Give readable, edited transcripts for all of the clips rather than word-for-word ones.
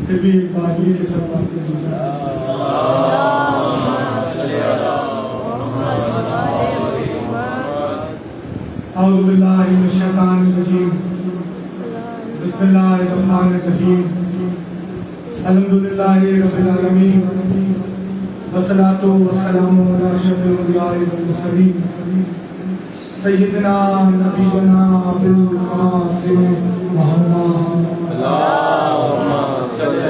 پھر بھی ایک بار یہ سب باتیں اعوذ باللہ من الشیطان الرجیم بسم اللہ الرحمن الرحیم الحمدللہ رب العالمین والصلاۃ والسلام علی اشرف الانبیاء والمرسلین سیدنا نبینا ابوالقاسم محمد اللہم صلی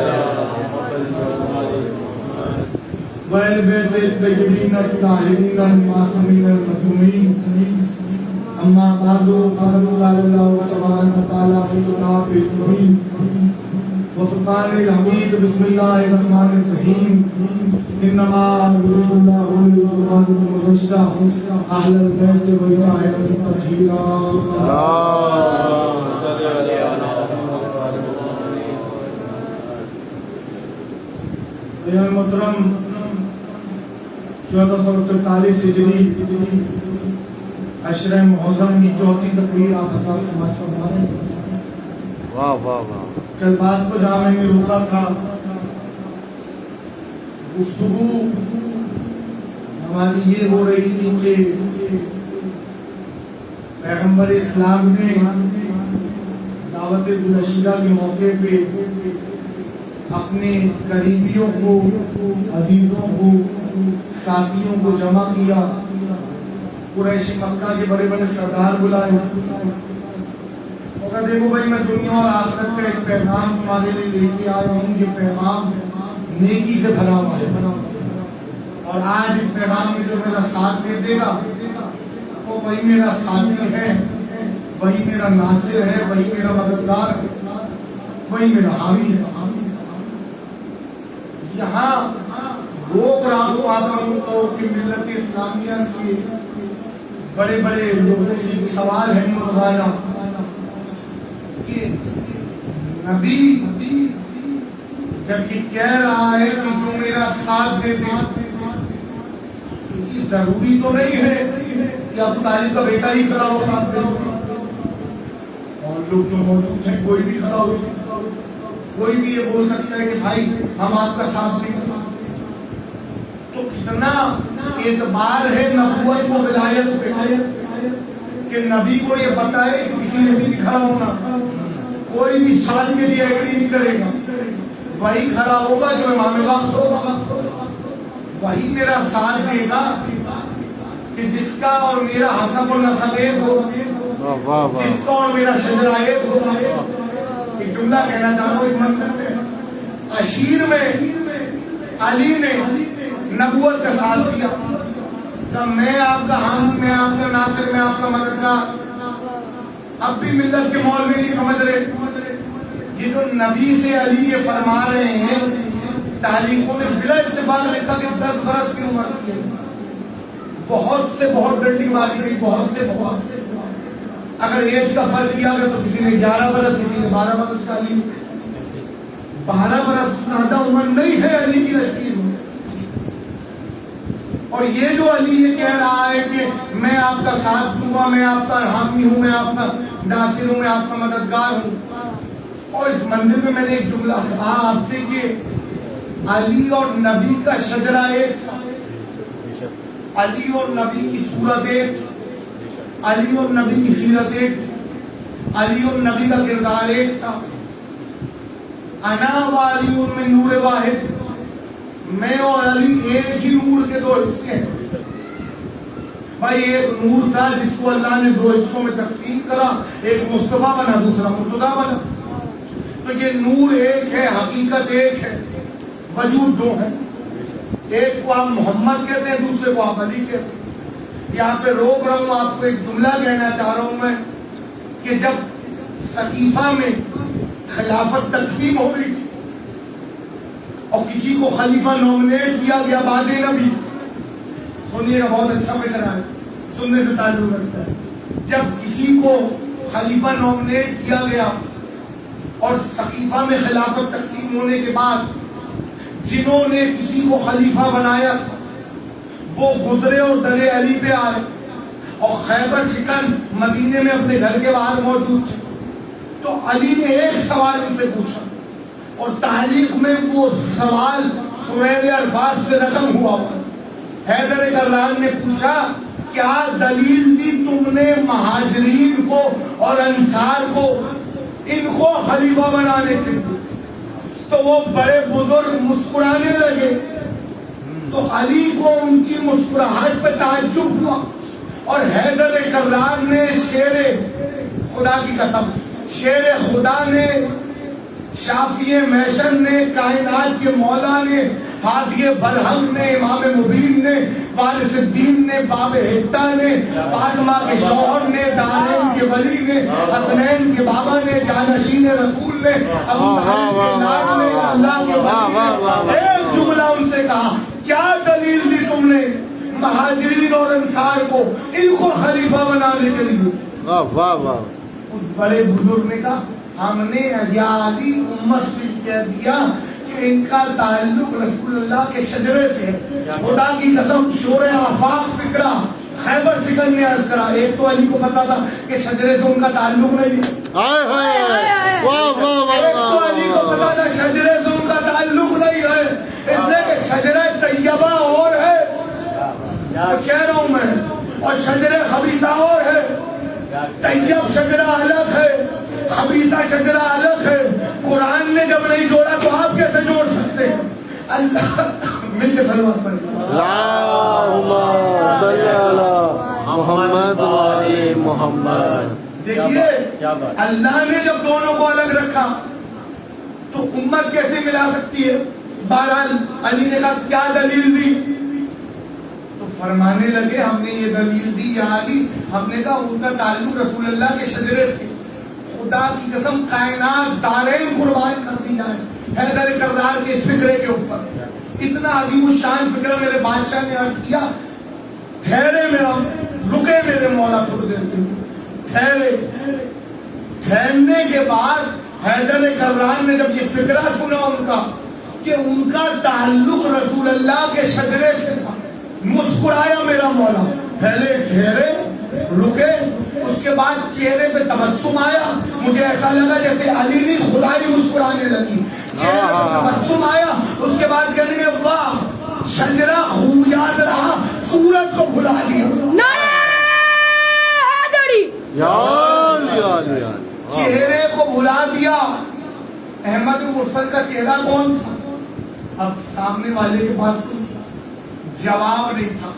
وآل بیت الطیبین الطاہرین المعصومین المعصومین اما بعد فقد قال اللہ تبارک و تعالی فی کتابہ المبین وفرقان الحمید بسم اللہ الرحمن الرحیم انما یرید اللہ لیتم عنکم الرجس اہل البیت ویطہرکم تطہیرا اللہم صل علی محمد محترم 1443 ہجری عشرہ محرم کی چوتھی تقریر آپ حضرات سماعت فرما رہے ہیں۔ واہ واہ واہ۔ کل بات کو جہاں میں نے روکا تھا، گفتگو ہماری یہ ہو رہی تھی کہ پیغمبر اسلام نے دعوت النشیدہ کے موقع پہ اپنے قریبیوں کو، عزیزوں کو، ساتھیوں کو جمع کیا، قریش مکہ کے بڑے بڑے سردار بلائے، اور دیکھو بھائی میں دنیا اور آخرت کا ایک پیغام تمہارے لیے لے کے آیا ہوں، یہ پیغام نیکی سے بھرا ہوا ہے، اور آج اس پیغام میں جو میرا ساتھ دے دے گا وہ وہی میرا ساتھی ہے، وہی میرا ناصر ہے، وہی میرا مددگار ہے، وہی میرا حامی ہے۔ یہاں روک رہا ہوں آپ لوگوں کو کہ ملت اسلامیہ کے بڑے بڑے لوگوں سے سوال ہے مولانا کہ نبی جب یہ کہہ رہا ہے کہ جو میرا ساتھ دے دے، یہ ضروری تو نہیں ہے کہ ابو طالب کا بیٹا ہی کھڑا ہو ساتھ دے، اور لوگ جو موجود ہیں کوئی بھی کھڑا ہو سکتا، کوئی بھی یہ بول سکتا ہے کہ بھائی ہم آپ کا ساتھ دیں۔ تو کتنا اعتبار ہے نبوت و ولایت پہ کہ نبی کو یہ بتائے کہ کسی نے بھی کھڑا ہونا، کوئی بھی ساتھ کے لیے ایگری نہیں کرے گا، وہی کھڑا ہوگا جو امام وقت ہوگا، وہی میرا ساتھ دے گا کہ جس کا اور میرا حسب و نسب ایک ہو، جس کا اور میرا شجرہ ایک ہو۔ ایک جملہ کہنا چاہتا ہوں اس منظر میں، عشیر میں علی نے نبوت کا ساتھ دیا، کہ میں آپ کا حامی، میں آپ کا ناصر، میں آپ کا مددگار۔ اب بھی ملت کے مولوی نہیں سمجھ رہے، یہ جو نبی سے علی یہ فرما رہے ہیں، تاریخوں میں بلا اتفاق لکھا کہ 10 برس کی عمر کی ہے، بہت سے بہت ڈنڈی ماری گئی، بہت سے بہت، اگر ایج کا فرق کیا گیا تو کسی نے 11 برس، کسی نے 12 برس کا علی، 12 برس زیادہ عمر نہیں ہے علی کی رشید میں۔ اور یہ جو علی یہ کہہ رہا ہے کہ میں آپ کا ساتھ دوں گا، میں آپ کا حامی ہوں، میں آپ کا ناصر ہوں، میں آپ کا مددگار ہوں، اور اس منزل میں نے ایک جملہ کہا آپ سے کہ علی اور نبی کا شجرہ ایک تھا، علی اور نبی کی صورت ایک تھی، علی اور نبی کی سیرت ایک تھی، علی اور نبی کا کردار ایک تھا۔ انا و علی من نور واحد، میں اور علی ایک ہی نور کے دو حصے ہیں۔ بھائی ایک نور تھا جس کو اللہ نے 2 حصوں میں تقسیم کرا، ایک مصطفیٰ بنا، دوسرا مرتضیٰ بنا۔ تو یہ نور ایک ہے، حقیقت ایک ہے، وجود 2 ہے، ایک کو آپ محمد کہتے ہیں، دوسرے کو آپ علی کہتے ہیں۔ یہاں پہ روک رہا ہوں، آپ کو ایک جملہ کہنا چاہ رہا ہوں میں کہ جب سقیفہ میں خلافت تقسیم ہو رہی تھی اور کسی کو خلیفہ نومنیٹ کیا گیا بعد نبی، سنیے گا بہت اچھا فکر ہے، سننے سے تعلق رکھتا ہے، جب کسی کو خلیفہ نومنیٹ کیا گیا اور سقیفہ میں خلافت تقسیم ہونے کے بعد جنہوں نے کسی کو خلیفہ بنایا تھا وہ گزرے اور در علی پہ آئے اور خیبر شکن مدینے میں اپنے گھر کے باہر موجود تھے، تو علی نے ایک سوال ان سے پوچھا، اور تاریخ میں وہ سوال سنہرے الفاظ سے رقم ہوا. حیدر کرار نے پوچھا کیا دلیل دی تم نے مہاجرین کو اور انصار کو ان کو خلیفہ بنانے کے لیے؟ تو وہ بڑے بزرگ مسکرانے لگے. تو علی کو ان کی مسکراہٹ پہ تعجب ہوا اور حیدر کرار نے شیر خدا کی قسم، شیر خدا نے، شافی محشر نے، کائنات کے مولا نے، ہادی برہم نے، امام مبین نے، وارث الدین نے، باب حتہ نے، فاطمہ کے شوہر نے، دارین کے ولی نے، حسنین کے بابا نے، جانشین رسول نے، ابو طالب کے لال نے، اللہ کے ولی نے. ایک جملہ ان سے کہا کیا دلیل دی تم نے مہاجرین اور انصار کو ان کو خلیفہ بنانے کے لیے؟ واہ واہ واہ. اس بڑے بزرگ نے کہا ہم نے یا علی امت سے کہہ دیا کہ ان کا تعلق رسول اللہ کے شجرے سے ہے. خدا کی قسم شور آفاق فکرہ خیبر سکن نے عرض کرا. ایک تو علی کو پتا تھا کہ شجرے سے ان کا تعلق نہیں ہے. ایک تو علی کو پتا تھا شجرے سے ان کا تعلق نہیں ہے، اس لیے کہ شجرہ طیبہ اور ہے، کہہ رہا ہوں میں، اور شجرہ خبیثہ اور ہے. طیب شجرہ الگ ہے، خبیثہ شجرہ الگ ہے. قرآن نے جب نہیں جوڑا تو آپ کیسے جوڑ سکتے ہیں؟ اللہ مل کے صلوات پڑھیں. اللہم صلی علی محمد و آل محمد. دیکھیے اللہ نے جب دونوں کو الگ رکھا تو امت کیسے ملا سکتی ہے؟ بہرحال علی نے کہا کیا دلیل دی؟ تو فرمانے لگے ہم نے یہ دلیل دی یا علی، ہم نے کہا ان کا تعلق رسول اللہ کے شجرے سے. خدا کی قسم کائنات دارین قربان کر دی جائے حیدر کرار کے اس فکرے کے اوپر. اتنا عظیم الشان فکرہ میرے بادشاہ نے عرض کیا ٹھہرے میرا، رکے میرے مولا تھوڑی دیر کے لیے، ٹھہرے. ٹھہرنے کے بعد حیدر کرار نے جب یہ فکرہ سنا ان کا کہ ان کا تعلق رسول اللہ کے شجرے سے تھا، مسکرایا میرا مولا. پہلے ٹھہرے، رکے، اس کے بعد چہرے پہ تبسم آیا. مجھے ایسا لگا جیسے علی نے خدائی مسکرانے لگی. چہرے پہ تبسم آیا، اس کے بعد کہنے لگے واہ شجرہ خوب یاد رہا، سورت کو بھلا دیا. چہرے کو بھلا دیا. احمد مرسل کا چہرہ کون تھا؟ اب سامنے والے کے پاس کوئی جواب نہیں تھا.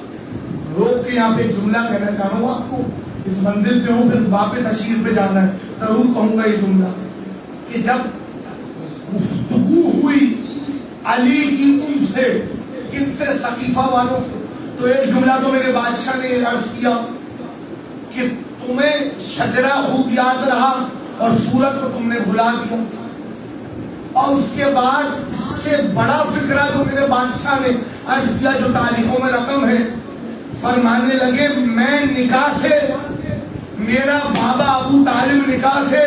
روک کے یہاں پہ ایک جملہ کہنا چاہ رہا ہوں آپ کو. اس منزل پہ ہوں پھر واپس اشیر پہ جانا ہے، ضرور کہوں گا یہ جملہ کہ جب گفتگو ہوئی علی کی ان سے، کن سے؟ ثقیفہ والوں سے، تو ایک جملہ تو میرے بادشاہ نے عرض کیا کہ تمہیں شجرہ خوب یاد رہا اور سورت کو تم نے بھلا دیا. اور اس کے بعد اس سے بڑا فکرہ جو میرے بادشاہ نے عرض کیا جو تاریخوں میں رقم ہے، فرمانے لگے میں نکاح سے، میرا بابا ابو طالب نکاح سے،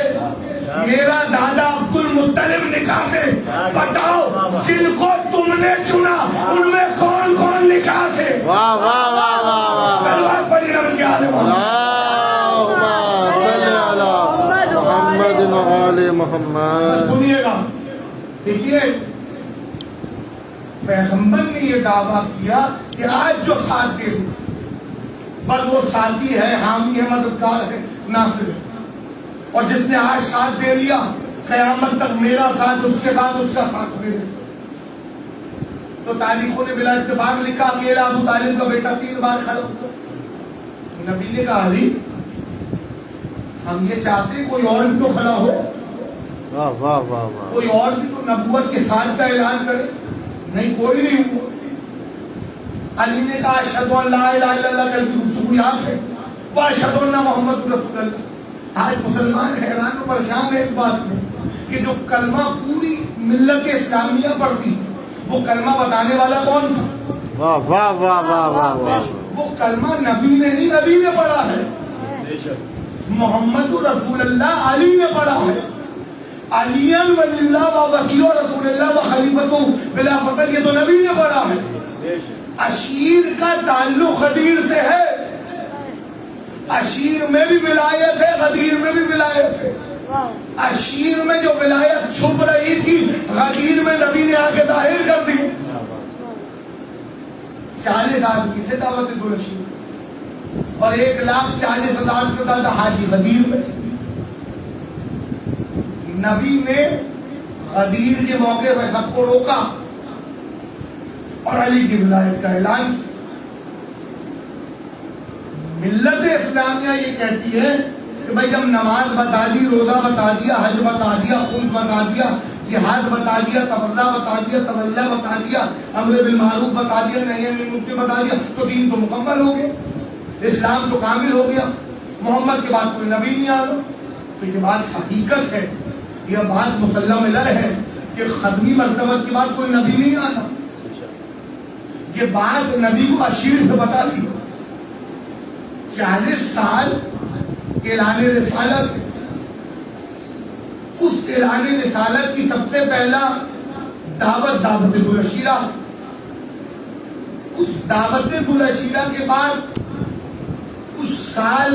میرا دادا عبد المطلب نکاح سے، بتاؤ جن کو تم نے چنا ان میں کون کون نکاح سے؟ واہ واہ واہ واہ. صلوات پڑھی نبی کے آل محمد. اللہم صلی علی محمد و آل محمد. سنیے گا، دیکھیے پیغمبر نے یہ دعویٰ کیا کہ آج جو ساتھ دے دوں بس وہ ساتھی ہے، حامی ہے، مددگار ہے، ناصر ہے. اور جس نے آج ساتھ دے لیا قیامت تک میرا ساتھ اس کے ساتھ، اس کا ساتھ میرے. تو تاریخوں نے بلا اتفاق لکھا کہ ابو طالب کا بیٹا 3 بار کھڑا ہوا. نبی نے کہا علی ہم یہ چاہتے کوئی اور بھی تو کھڑا ہو، واہ واہ واہ واہ. کوئی اور بھی تو نبوت کے ساتھ کا اعلان کرے. نہیں، کوئی نہیں ہوا. علی نے کہا اشہد ان لا الہ الا اللہ، کل کی گفتگو یاد ہے، واشہد ان محمد رسول اللہ. آج مسلمان حیران و پریشان ہے اس بات میں کہ جو کلمہ پوری ملت اسلامیہ پڑھتی وہ کلمہ بتانے والا کون تھا؟ واہ واہ واہ واہ واہ واہ. وہ کلمہ نبی نے نہیں علی نے پڑھا ہے. محمد رسول اللہ علی نے پڑھا ہے. علی ولی اللہ و وصی رسول اللہ و خلیفۃ بلا فصل، یہ تو نبی نے پڑھا ہے. اشیر کا تعلق غدیر سے ہے. اشیر میں بھی ولایت ہے، غدیر میں بھی ولایت ہے. اشیر میں جو ولایت چھپ رہی تھی 40 آدمی تھے دعوت گلشی اور 1,40,000 سے زیادہ حاجی غدیر میں تھے. نبی نے غدیر کے موقع پہ سب کو روکا اور علی کی ولایت کا اعلان کیا. ملت اسلامیہ یہ کہتی ہے کہ بھائی جب نماز بتا دی، روزہ بتا دیا، حج بتا دیا، خود بتا دیا، جہاد بتا دیا، تبرہ بتا دیا، تولیہ بتا دیا، امر بالمعروف بتا دیا، نہی عن المنکر بتا دیا، تو دین تو مکمل ہو گیا، اسلام تو کامل ہو گیا، محمد کے بعد کوئی نبی نہیں آنا. تو یہ بات حقیقت ہے، یہ بات مسلم علیہ ہے کہ ختمی مرتبہ کے بعد کوئی نبی نہیں آنا. یہ بات نبی کو اشیر سے بتا تھی. 40 سال اعلان رسالت، اس اعلان رسالت کی سب سے پہلا دعوت گلشیرہ. اس دعوت گلشیرہ کے بعد کچھ سال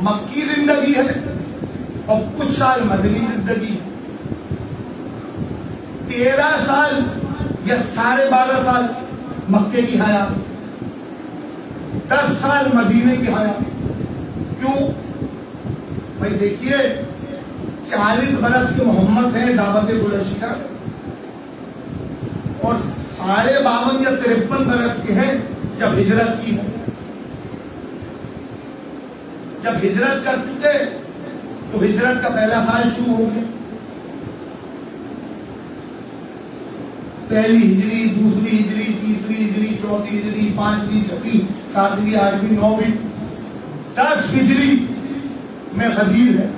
مکی زندگی ہے اور کچھ سال مدنی زندگی. 13 سال یا 12.5 سال مکے کی حیات، 10 سال مدینے کی حیات. کیوں بھائی؟ دیکھیے 40 برس کے محمد ہیں دعوت گلشیرہ اور 52 یا 53 برس کے ہیں جب ہجرت کی ہے. جب ہجرت کر چکے تو ہجرت کا پہلا سال شروع ہو گیا. پہلی ہجری، دوسری ہجری، تیسری ہجری، چوتھی ہجری، 5ویں، 6ویں، 7ویں، 8ویں، 9ویں، 10 ہجری میں غدیر ہے.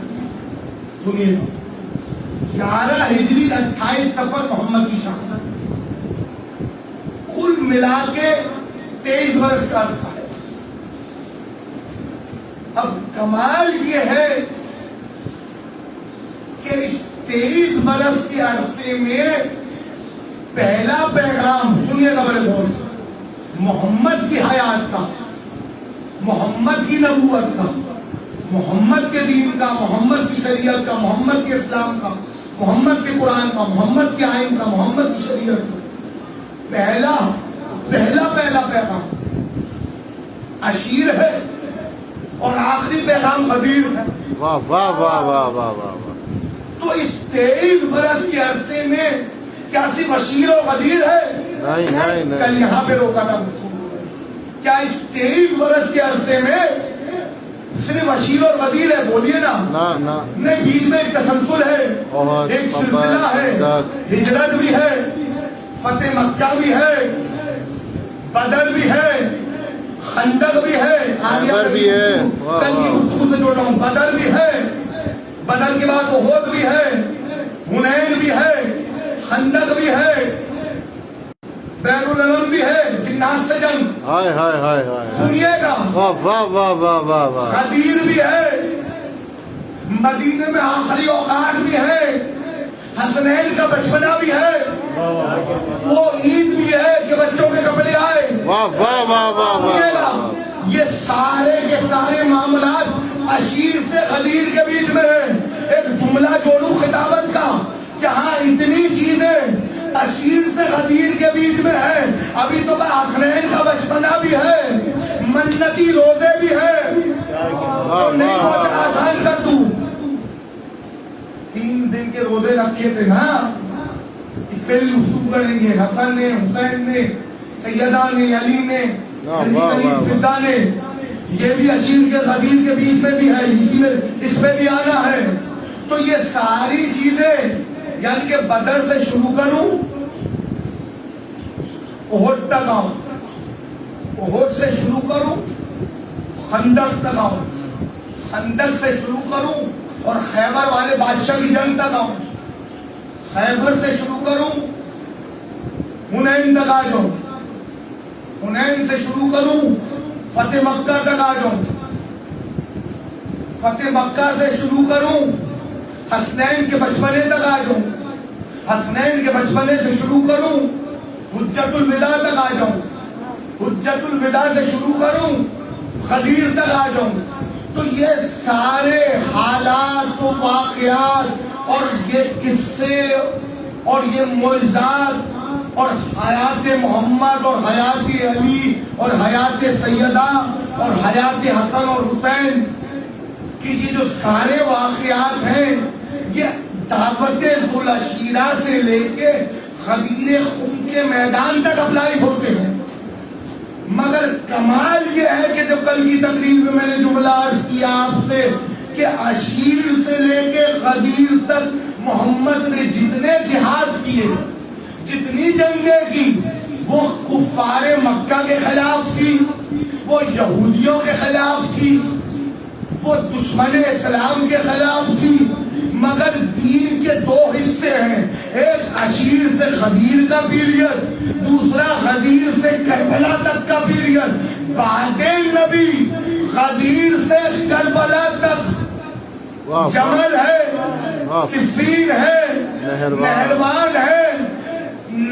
سنیے 11 ہجری 28 صفر محمد کی شہادت. کل ملا کے 23 برس کا عرصہ ہے. اب کمال یہ ہے کہ اس 23 برس کے عرصے میں پہلا پیغام، سنیے گا بڑے غور سے، محمد کی حیات کا، محمد کی نبوت کا، محمد کے دین کا، محمد کی شریعت کا، محمد کے اسلام کا، محمد کے قرآن کا، محمد کے آئین کا، محمد کی شریعت کا پہلا پیغام اشیر ہے اور آخری پیغام غدیر ہے. واہ واہ واہ واہ واہ واہ. تو اس 23 برس کے عرصے میں کیا صرف اشیر و غدیر ہے؟ نہیں. کل یہاں پہ روکا تھا گفتگو. کیا اس 23 برس کے عرصے میں صرف اشیر اور غدیر ہے؟ بولیے نا. نہیں، بیچ میں ایک تسلسل ہے، ایک سلسلہ ہے. ہجرت بھی ہے، فتح مکہ بھی ہے، بدر بھی ہے، خندق بھی ہے، خیبر بھی ہے. کل کی گفتگو سے جوڑ رہا ہوں. بدر بھی ہے، بدر کے بعد احد بھی ہے، حنین بھی ہے، خندق بھی ہے، بیر العلم بھی ہے، جنات سے جنگ. ہائے ہائے ہائے ہائے. سنیے گا. واہ واہ واہ واہ واہ واہ. غدیر بھی ہے، مدینے میں آخری اوقات بھی ہے، حسنین کا بچپنا بھی ہے، وہ عید بھی ہے کہ بچوں کے کپڑے آئے. واہ واہ واہ واہ سنیے گا. واہ. یہ سارے کے سارے معاملات اشیر سے غدیر کے بیچ میں ہیں. ایک جملہ جوڑوں خطابت کا، جہاں اتنی چیزیں اشیر سے غدیر کے بیچ میں ہے. ابھی تو حسنین کا بچپنا بھی ہے، منتی روزے بھی ہے. تو نہیں پہنچا، آسان کر دوں. 3 دن کے روزے رکھے تھے نا، اس پہ بھی گفتگو کریں گے. حسن نے، حسین نے، سیدہ نے، علی نے، فضا نے، یہ بھی اشیر کے غدیر کے بیچ میں بھی ہے، اسی میں اس پہ بھی آنا ہے. تو یہ ساری چیزیں یعنی کہ بدر سے شروع کروں، احد تک آؤں، احد سے شروع کروں، خندق تک آؤں، خندق سے شروع کروں اور خیبر والے بادشاہ کی جنگ تک آؤں، خیبر سے شروع کروں، حنین تک آ جاؤں، حنین سے شروع کروں، فتح مکہ تک آ جاؤں، فتح مکہ سے شروع کروں، حسنین کے بچپنے تک آ جاؤں، حسنین کے بچپنے سے شروع کروں، حجت الوداع تک آ جاؤں، حجت الوداع سے شروع کروں، غدیر تک آ جاؤں. تو یہ سارے حالات و واقعات اور یہ قصے اور یہ معجزات اور حیات محمد اور حیات علی اور حیات سیدہ اور حیات حسن اور حسین کہ یہ جو سارے واقعات ہیں یہ دعوت ذوالعشیرہ سے لے کے غدیر خم کے میدان تک اپلائی ہوتے ہیں. مگر کمال یہ ہے کہ جب کل کی تقریر میں میں نے جملہ عرض کیا آپ سے کہ عشیر سے لے کے غدیر تک محمد نے جتنے جہاد کیے، جتنی جنگیں کی، وہ کفار مکہ کے خلاف تھی، وہ یہودیوں کے خلاف تھی، وہ دشمن اسلام کے خلاف تھی. مگر دین کے دو حصے ہیں، ایک عشیر سے غدیر کا پیریڈ، دوسرا غدیر سے کربلا تک کا پیریڈ. بعد نبی غدیر سے کربلا تک جمل ہے، صفین ہے، مہربان ہے.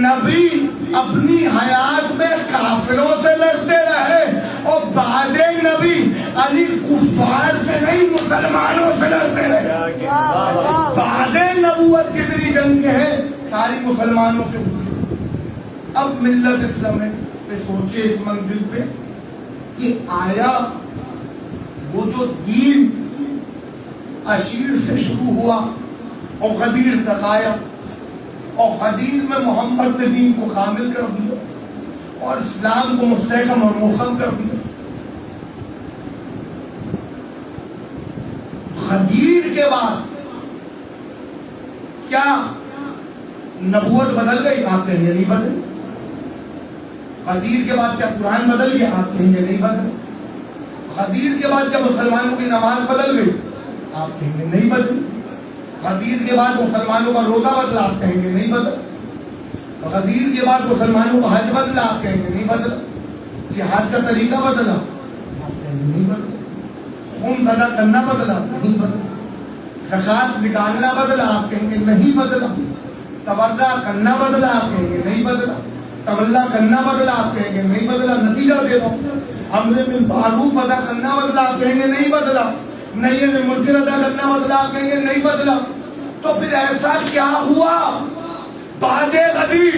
نبی اپنی حیات میں کافروں سے لڑتے رہے اور بعد نبی علی کفار سے نہیں مسلمانوں سے لڑتے رہے. بعد نبوت جتنی جنگیں ہیں ساری مسلمانوں سے ہوئی. اب ملت اسلام پہ سوچے اس منزل پہ کہ آیا وہ جو دین عشیر سے شروع ہوا اور غدیر تک آیا اور غدیر میں محمد نے دین کو کامل کر دیا اور اسلام کو مستحکم اور محکم کر دیا. غدیر کے بعد کیا نبوت بدل گئی؟ آپ کہیں گے نہیں بدل. غدیر کے بعد کیا قرآن بدل گیا؟ آپ کہیں گے نہیں بدل. غدیر کے بعد کیا مسلمانوں کی نماز بدل گئی؟ آپ کہیں گے نہیں بدل. غدیر کے بعد مسلمانوں کا روزہ بدلا؟ آپ کہیں گے نہیں بدلا. غدیر کے بعد مسلمانوں کا حج بدلا؟ آپ کہیں گے نہیں بدلا. جہاد کا طریقہ بدلا؟ آپ کہیں گے نہیں بدلا. خون ادا کرنا بدلا؟ نہیں بدلا. زکات نکالنا بدلا؟ آپ کہیں گے نہیں بدلا. تبرع کرنا بدلا؟ آپ کہیں گے نہیں بدلا. تولہ کرنا بدلا؟ آپ کہیں گے نہیں بدلا. نتیجہ دے رہا ہوں، امر بالمعروف ادا کرنا بدلا؟ آپ کہیں گے نہیں بدلا. نہیں منکر ادا کرنا بدلا؟ آپ کہیں گے نہیں بدلا. تو پھر ایسا کیا ہوا بعد غدیر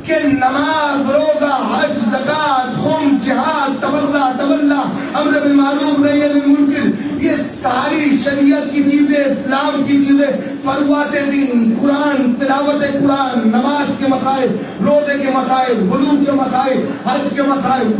کہ نماز، روزہ، حج، زکات، خم، جہاد، تبرع، تولہ، امر بالمعروف، نہی عن المنکر، یہ ساری شریعت کی چیزیں، اسلام کی چیزیں، فروعات دین، قرآن، تلاوت قرآن، نماز کے مسائل، روزے کے مسائل، وضو کے مسائل، حج کے مسائل،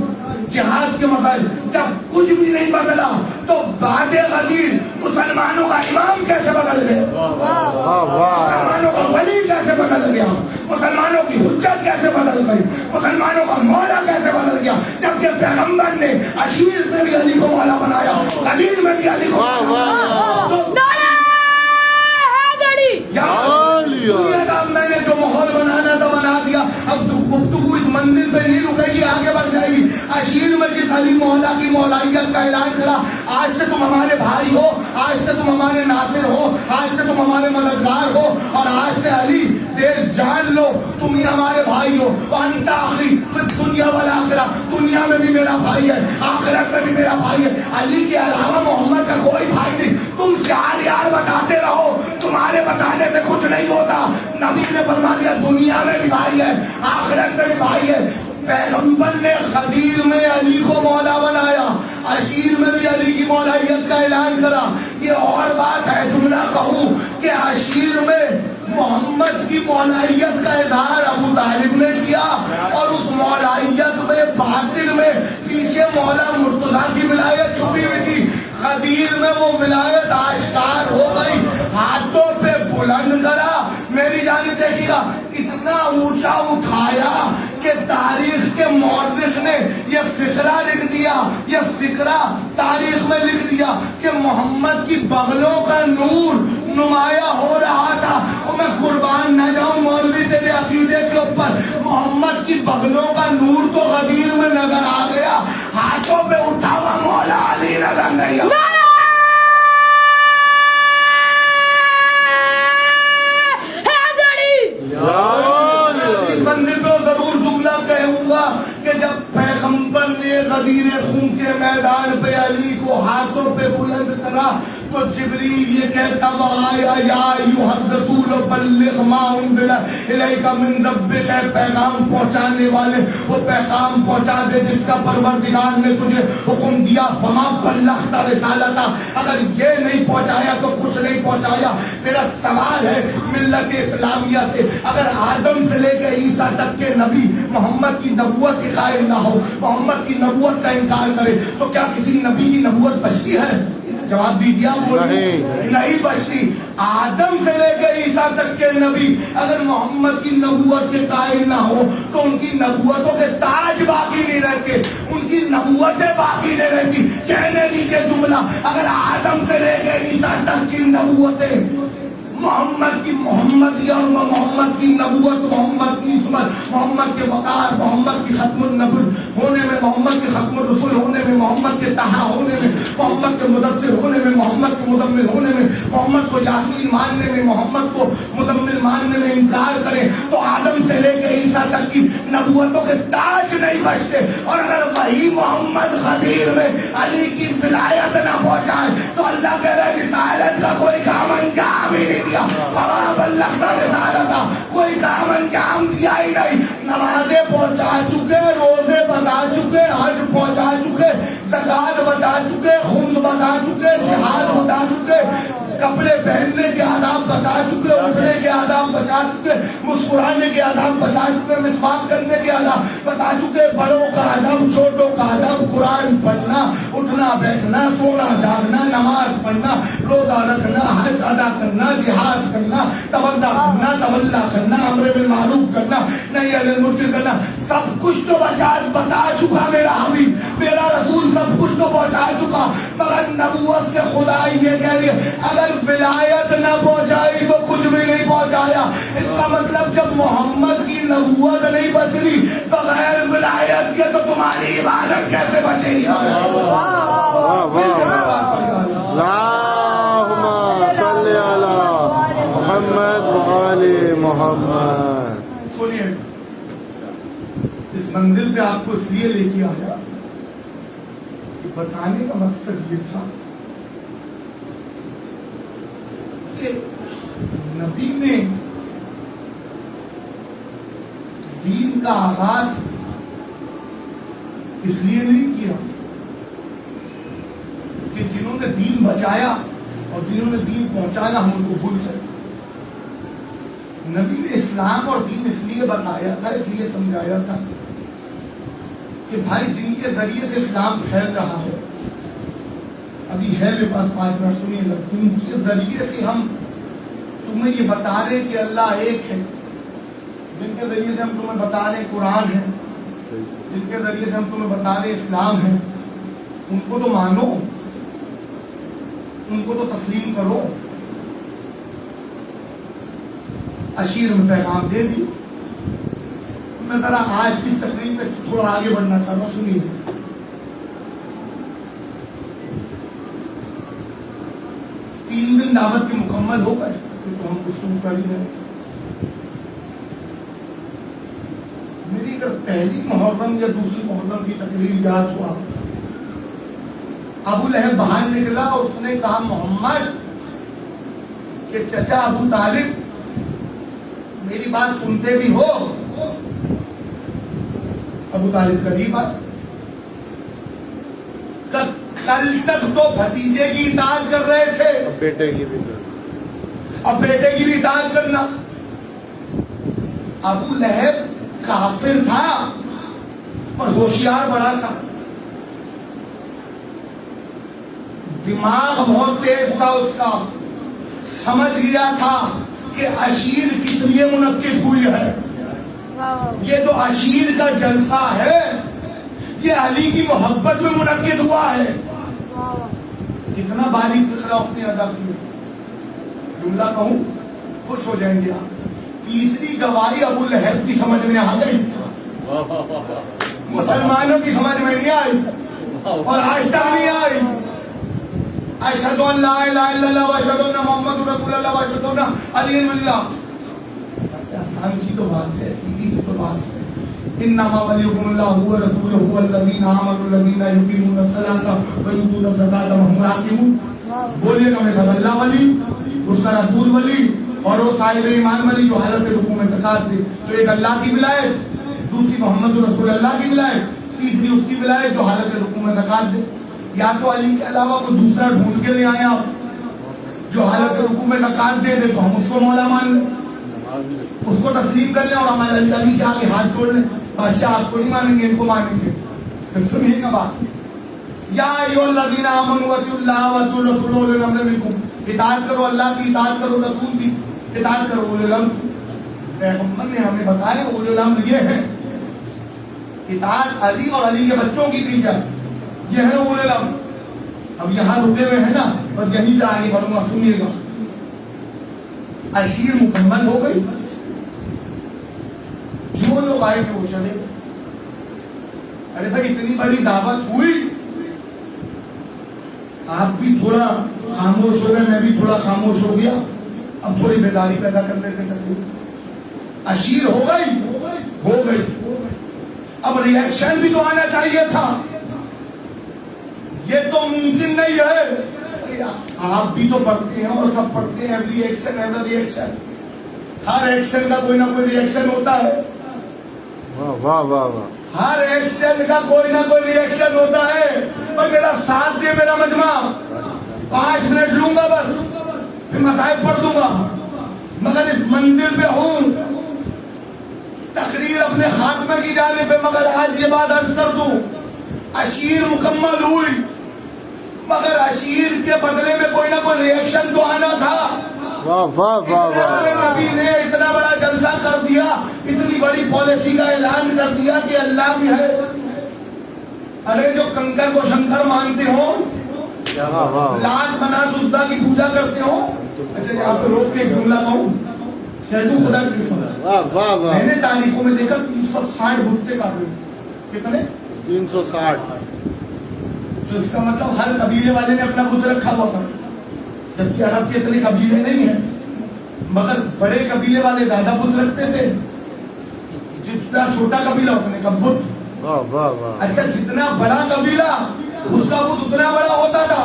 جہاد کے مسائل، جب کچھ بھی نہیں بدلا تو بعد غدیر مسلمانوں کا امام کیسے بدل گیا؟ مسلمانوں کا ولی کیسے بدل گیا؟ مسلمانوں کی حجت کیسے بدل گئی؟ مسلمانوں کا مولا کیسے بدل گیا؟ جبکہ پیغمبر نے عشیر میں بھی علی کو مولا بنایا، غدیر میں بھی علی کو میں نے جو ماحول بنانا تھا بنا دیا. اب تو گفتگو اس منزل پہ نہیں رکے گی، آگے بڑھ جائے گی. عشیر میں جس علی مولا کی مولائیت کا اعلان کرا، آج سے تم ہمارے بھائی ہو، آج سے تم ہمارے ناصر ہو، آج سے تم ہمارے مددگار ہو، اور آج سے علی دیر جان لو تم ہی ہمارے بھائی ہو. وانت اخی فی الدنیا والآخرہ، دنیا میں بھی میرا بھائی ہے، آخرت میں بھی میرا بھائی ہے. علی کے علاوہ محمد کا کوئی بھائی نہیں. تم چار یار بتاتے رہو، تمہارے بتانے سے کچھ نہیں ہوتا. نبی نے فرما دیا دنیا میں بھی بھائی ہے، آخرت میں بھی بھائی ہے. پیغمبر نے غدیر میں علی کو مولا بنایا، عشیر میں بھی علی کی مولائیت کا اعلان کرا. یہ اور بات ہے، جملہ کہوں کہ عشیر میں محمد کی مولائیت کا اظہار ابو طالب نے کیا، اور اس مولائیت میں باطن میں پیچھے مولا مرتضیٰ کی ولایت چھپی ہوئی تھی. غدیر میں وہ ولایت آشکار ہو گئی، ہاتھوں پہ بلند کرا. میری جانب دیکھیے گا، اتنا اونچا اٹھایا کہ تاریخ کے مورخ نے یہ فقرہ لکھ دیا، یہ فقرہ تاریخ میں لکھ دیا کہ محمد کی بغلوں کا نور نمایاں ہو رہا تھا. اور میں قربان نہ جاؤں مولوی تیرے عقیدے کے اوپر، محمد کی بغلوں کا نور تو غدیر میں نظر آ گیا، ہاتھوں پہ اٹھا ہوا مولا علی نظر نہیں آیا. مندر کو ضرور جملہ کہوں گا کہ جب پیغمبر نے غدیر خون کے میدان پہ علی کو ہاتھوں پہ بلند کرا تو جبریل یہ کہتا آیا یا ایھا الرسول بلغ ما انزل الیک من ربک، پیغام پہنچانے والے وہ پیغام پہنچا دے جس کا پروردگار نے تجھے حکم دیا. فما بلغت رسالتہ، اگر یہ نہیں پہنچایا تو کچھ نہیں پہنچایا. میرا سوال ہے ملت اسلامیہ سے، اگر آدم سے لے کے عیسیٰ تک کے نبی محمد کی نبوت کے قائل نہ ہو، محمد کی نبوت کا انکار کرے، تو کیا کسی نبی کی نبوت بچتی ہے؟ جواب دیجیے آپ. نہیں بچتی. آدم سے لے کے عیسیٰ تک کے نبی اگر محمد کی نبوت کے قائل نہ ہو تو ان کی نبوتوں کے تاج باقی نہیں رہتے، ان کی نبوتیں باقی نہیں رہتی. کہنے دیجیے جملہ، اگر آدم سے لے کے عیسیٰ تک کی نبوتیں محمد کی محمدیہ اور محمد کی نبوت، محمد کی عصمت، محمد کے وقار، محمد کی ختم النبی ہونے میں، محمد کے ختم الرسول ہونے میں، محمد کے طہا ہونے میں، محمد کے مدثر ہونے میں، محمد کے مزمل ہونے میں، محمد کو یاسین ماننے میں، محمد کو مزمل ماننے میں انکار کریں تو آدم سے لے کے عیسیٰ تک کی نبوتوں کے تاج نہیں بچتے. اور اگر وہی محمد غدیر میں علی کی ولایت نہ پہنچائے تو اللہ کہہ رہے رسالت کا کوئی کام انجام ہی نہیں. فما بلغت رسالتہ، کوئی کام انجام دیا ہی نہیں. نمازیں پہنچا چکے، روزے بتا چکے، حج پہنچا چکے، زکات بتا چکے، خمس بتا چکے، جہاد بتا چکے، کپڑے پہننے کے آداب بتا چکے، اٹھنے کے آداب بتا چکے، مسکرانے کے آداب بتا چکے، مسواک کرنے کے آداب بتا چکے، بڑوں کا ادب، چھوٹوں کا ادب، قرآن پڑھنا، اٹھنا بیٹھنا، سونا جاگنا، نماز پڑھنا، روزہ رکھنا، حج ادا کرنا، جہاد کرنا، تودع کرنا، تولا کرنا، امر بالمعروف کرنا، نہی عن المنکر کرنا، سب کچھ تو بتا چکا میرا حبیب، میرا رسول سب کچھ تو پہنچا چکا. مگر نبوت سے خدا یہ کہہ رہی ہے اگر ولایت نہ پہنچائی تو کچھ بھی نہیں پہنچایا. اس کا مطلب جب محمد کی نبوت نہیں بچ رہی بغیر ولایت کے تو تمہاری عبادت کیسے بچے گی؟ اللہم صلی علی محمد وآل محمد. سنیے، اس منزل پہ آپ کو اس لیے لے کے آیا کہ بتانے کا مقصد یہ تھا کہ نبی نے دین کا آغاز اس لیے نہیں کیا کہ جنہوں نے دین بچایا اور جنہوں نے دین پہنچایا ہم ان کو بھول جائے. نبی نے اسلام اور دین اس لیے بتایا تھا، اس لیے سمجھایا تھا کہ بھائی جن کے ذریعے سے اسلام پھیل رہا ہے، ابھی ہے میرے پاس 5 منٹ سنیے گا، جن کے ذریعے سے ہم تمہیں یہ بتا رہے کہ اللہ ایک ہے، جن کے ذریعے سے ہم تمہیں بتا رہے قرآن ہے، جن کے ذریعے سے ہم تمہیں بتا رہے اسلام ہے، ان کو تو مانو، ان کو تو تسلیم کرو. اشیر میں پیغام دے دی. میں ذرا آج کی تقریب میں تھوڑا آگے بڑھنا چاہتا ہوں، سنیے. 3 دن دعوت کے مکمل ہو گئے تو ہم گفتگو کر ہی رہے. میری اگر پہلی محرم یا دوسری محرم کی تقریر یاد ہوا، ابو لہب باہر نکلا اور اس نے کہا محمد کہ چچا ابو طالب میری بات سنتے بھی ہو؟ ابو طالب قریب آئے، کل تک تو بھتیجے کی اطاعت کر رہے تھے، اب بیٹے کی بھی اطاعت کرنا. ابو لہب کافر تھا پر ہوشیار بڑا تھا، دماغ بہت تیز تھا اس کا، سمجھ گیا تھا کہ عشیر کس لیے منعقد ہوئی ہے. یہ جو عشیر کا جلسہ ہے یہ علی کی محبت میں منعقد ہوا ہے. کتنا باریک فکرہ اس نے ادا کیا. جملہ کہوں خوش ہو جائیں گے آپ. تیسری گواہی ابو لہب کی سمجھ میں آ گئی، مسلمانوں کی سمجھ میں نہیں آئی اور آج تک نہیں آئی. اشہد ان لا الہ الا اللہ واشہد ان محمد رسول اللہ واشہد ان علی بن اللہ. آسان سی تو بات ہے، سیدھی سی تو بات ہے. انما ولیکم اللہ ورسولہ والذین آمنوا الذین یقیمون الصلاۃ ویؤتون الزکاۃ وهم راکعون. بولیے گا میرے ساتھ, اللہ ولی, اس کا رسول ولی, اور وہ صاحب ایمان ولی جو حالت رکوع میں زکات دے. تو ایک اللہ کی ولایت, دوسری محمد رسول اللہ کی ولایت, تیسری اس کی ولایت جو حالت رکوع میں زکات دے. یا تو علی کے علاوہ کوئی دوسرا ڈھونڈ کے لے آئے آپ جو حالت رکوع میں زکات دے دے, تو ہم اس کو مولا مان لیں, اس کو تسلیم کر لیں, اور ہمارے علی کے آگے ہاتھ جوڑ لیں. بادشاہ آپ کو نہیں مانیں گے, ان کو مانیں گے. پھر سنیے گا بات, یا ایھا الذین آمنوا اطیعوا اللہ واطیعوا الرسول واولی الامر منکم, اطاعت کرو اللہ کی, اطاعت کرو رسول کی, اطاعت کرو اولی الامر کی. پیغمبر نے ہمیں بتایا اولی الامر یہ ہے, اطاعت علی اور علی کے بچوں کی کی جائے, یہ ہے اولی الامر. اب یہاں رکے ہوئے ہیں نا, بس یہیں سے آگے بڑھوں گا, سنیے گا. عشیر مکمل ہو گئی, جو لوگ آئے تھے وہ چلے گئے. ارے بھائی اتنی بڑی دعوت ہوئی, آپ بھی تھوڑا خاموش ہو گئے, میں بھی تھوڑا خاموش ہو گیا, اب تھوڑی بیداری پیدا کر لیتے تقریبا. عشیر ہو گئی, اب ریئیکشن بھی تو آنا چاہیے تھا. یہ تو ممکن نہیں ہے. آپ بھی تو پڑھتے ہیں اور سب پڑھتے ہیں, every action as a reaction, Hare action کا کوئی نہ کوئی ریئیکشن ہوتا ہے. واہ واہ واہ واہ, ہر ایکشن کا کوئی نہ کوئی ریئیکشن ہوتا ہے. پر میرا ساتھ دے میرا مجمع, 5 منٹ لوں گا بس, پھر مصائب پڑھ دوں گا. مگر اس منزل پہ ہوں, تقریر اپنے خاتمے کی جانب پہ, مگر آج یہ بات عرض کر دوں, عشیر مکمل ہوئی, مگر عشیر کے بدلے میں کوئی نہ کوئی ریئیکشن تو آنا تھا. واہ واہ واہ واہ. نبی نے اتنا بڑا جلسہ کر دیا, اتنی بڑی پالیسی کا اعلان کر دیا کہ اللہ بھی ہے. ارے جو کنکر کو شنکر مانتے ہو, لات منات عزا کی پوجا کرتے ہو, اچھا یہاں پہ روک کے جملہ کہوں, کہہ خدا کی قسم, میں نے تاریخوں میں دیکھا 360 بھٹے کافی. کتنے؟ 360. تو اس کا مطلب ہر قبیلے والے نے اپنا بت رکھا ہوا تھا, جبکہ عرب کے اتنے قبیلے نہیں ہیں, مگر بڑے قبیلے والے زیادہ بت رکھتے تھے. جتنا چھوٹا قبیلہ اتنے کا بت. اچھا جتنا بڑا قبیلہ اس کا بت اتنا بڑا ہوتا تھا.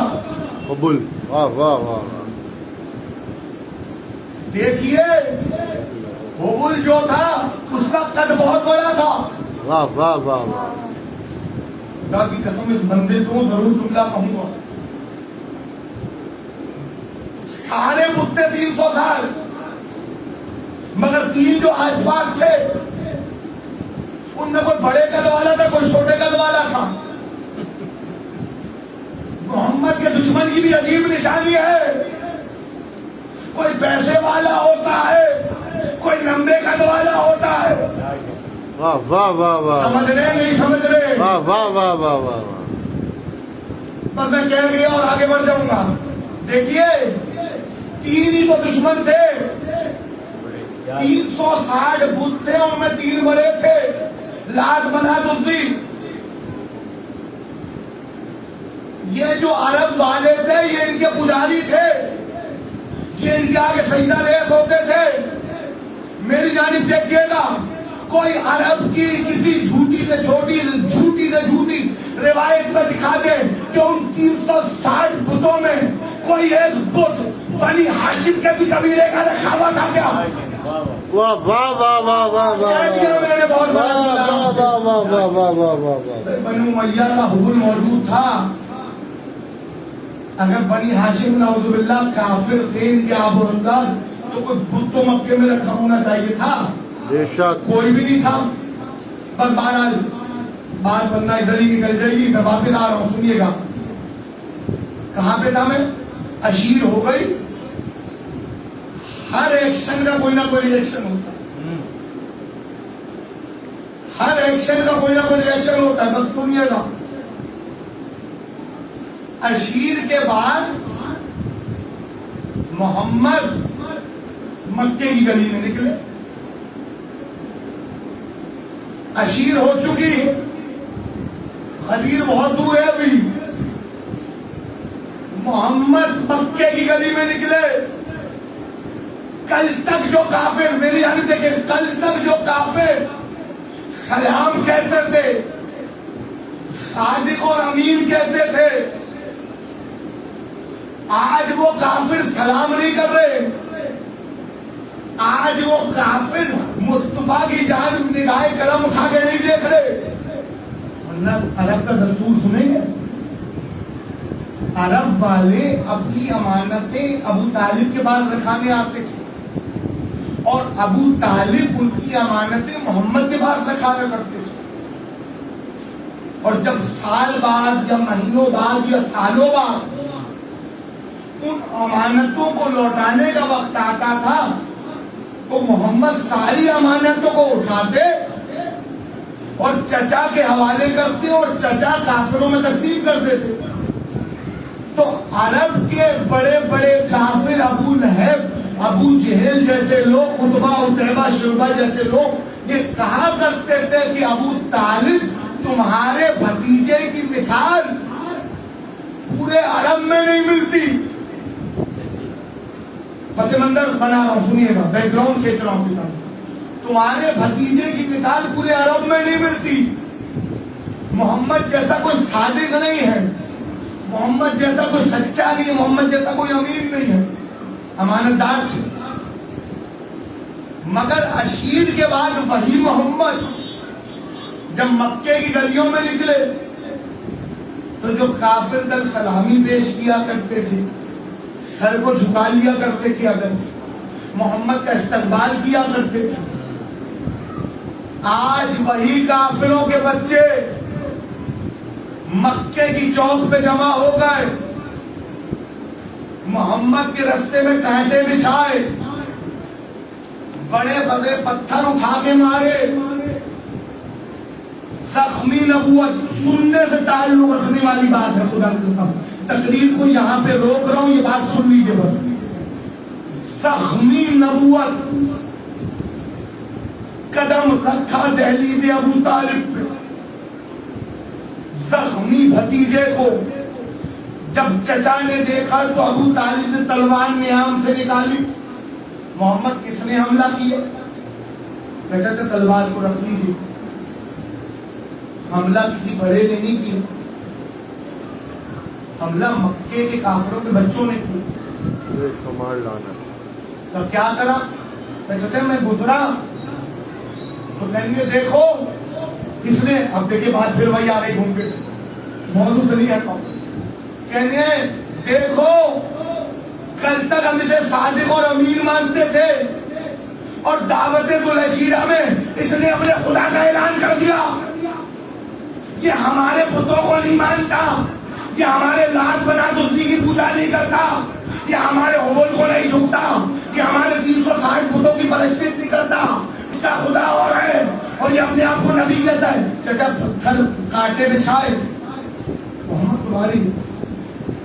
قبول. واہ واہ واہ. دیکھیے حبل جو تھا اس کا قد بہت بڑا تھا. واہ واہ واہ واہ. خدا کی قسم اس منزل کو ضرور جملہ کہوں گا, سارے بتے 360, مگر 3 جو آس پاس تھے ان میں کوئی بڑے قد والا تھا, کوئی چھوٹے قد والا تھا. محمد کے دشمن کی بھی عجیب نشانی ہے, کوئی پیسے والا ہوتا ہے, کوئی لمبے قد والا ہوتا ہے. واہ واہ واہ واہ. سمجھ رہے نہیں سمجھ رہے؟ واہ واہ واہ واہ واہ. بس میں کہہ گیا اور آگے بڑھ جاؤں گا. دیکھیے 3 ہی تو دشمن تھے, 360 بت تھے, ان میں 3 بڑے تھے, لات منات عزی. یہ جو عرب والے تھے یہ ان کے پجاری تھے, یہ ان کے آگے سجدہ ریز ہوتے تھے. میری جانب دیکھیے گا, کوئی عرب کی کسی جھوٹی سے جھوٹی روایت میں دکھا دے کہ ان 360 بتوں میں کوئی ایک بت بنی ہاشم کے بھی قبیلے کا رکھا ہوا تھا کیا؟ واہ واہ واہ واہ واہ واہ. بنو امیہ کا حبل موجود تھا. اگر بنی ہاشم نعوذ باللہ کافر تھے ان کے آب و اجداد, تو کوئی بت تو مکے میں رکھا ہونا چاہیے تھا. بے شک. کوئی بھی نہیں تھا. بس بہرحال بات ورنہ ادھر ہی نکل جائے گی, میں واپس آ رہا ہوں, سنیے گا. کہاں پہ تھا میں؟ عشیر ہو گئی, ہر ایکشن کا کوئی نہ کوئی ریئیکشن ہوتا ہے, ہر ایکشن کا کوئی نہ کوئی ریئیکشن ہوتا ہے. بس سنیے گا. عشیر کے بعد محمد مکے کی گلی میں نکلے. عشیر ہو چکی, غدیر بہت دور ہے ابھی. محمد مکے کی گلی میں نکلے. کل تک جو کافر, میری یعنی دیکھیں, کل تک جو کافر سلام کہتے تھے, صادق اور امین کہتے تھے, نہیں کر رہے. آج وہ کافر مصطفیٰ کی جانب نگاہ کرم اٹھا کے نہیں دیکھ رہے. مطلب عرب کا دستور سنیں گے. عرب والے اپنی امانتیں ابو طالب کے پاس رکھانے آتے تھے اور ابو طالب ان کی امانتیں محمد کے پاس رکھایا کرتے تھے. اور جب سال بعد یا مہینوں بعد یا سالوں بعد ان امانتوں کو لوٹانے کا وقت آتا تھا تو محمد ساری امانتوں کو اٹھاتے اور چچا کے حوالے کرتے اور چچا کافروں میں تقسیم کر دیتے. تو عرب کے بڑے بڑے کافر ابو لہب، ابو جہل جیسے لوگ، عتبہ عتیبہ شعبہ جیسے لوگ یہ کہا کرتے تھے کہ ابو طالب تمہارے بھتیجے کی مثال پورے عرب میں نہیں ملتی. پس منظر بنا رہا ہوں، سنیے گا، بیک گراؤنڈ کھینچ رہا ہوں. تمہارے بھتیجے کی مثال پورے عرب میں نہیں ملتی. محمد جیسا کوئی صادق نہیں ہے، محمد جیسا کوئی سچا نہیں ہے، محمد جیسا کوئی امین نہیں ہے، امانت دار تھے. مگر اشیر کے بعد وہی محمد جب مکے کی گلیوں میں نکلے تو جو کافر تک سلامی پیش کیا کرتے تھے، سر کو جھکا لیا کرتے تھے، اگر محمد کا استقبال کیا کرتے تھے، آج وہی کافروں کے بچے مکے کی چوک پہ جمع ہو گئے، محمد کے رستے میں کانٹے بچھائے، بڑے بڑے پتھر اٹھا کے مارے. زخمی نبوت سننے سے تعلق رکھنے والی بات ہے. خدا کی قسم تقریر کو یہاں پہ روک رہا ہوں، یہ بات سن لیجیے بس. زخمی نبوت قدم رکھا دہلیز ابو طالب پہ. زخمی بھتیجے کو جب چچا نے دیکھا تو ابو طالب نے تلوار نیام سے نکالی. محمد کس نے حملہ کیا؟ چچا تلوار کو رکھ لیجیے. حملہ کسی بڑے نے نہیں کیا، حملہ مکے کے کافروں کے بچوں نے کیا. تو کیا کرا؟ چچا میں گزرا تو کہیں گے دیکھو کس نے، اب دیکھیے بات پھر وہی آ گئی گھوم کے، موضوع سے نہیں ہٹا. کہیں گے دیکھو کل تک ہم اسے صادق اور امین مانتے تھے اور دعوت ذوالعشیرہ میں اس نے اپنے خدا کا اعلان کر دیا. یہ ہمارے بتوں کو نہیں مانتا، یہ ہمارے لات بنات اسی کی پوجا نہیں کرتا، یہ ہمارے حبل کو نہیں جھکتا، یہ ہمارے 360 بتوں کی پرستش نہیں کرتا، اس کا خدا اور ہے اور یہ اپنے آپ کو نبی کہتا ہے. چچا پتھر کانٹے بچھائے. محمد تمہاری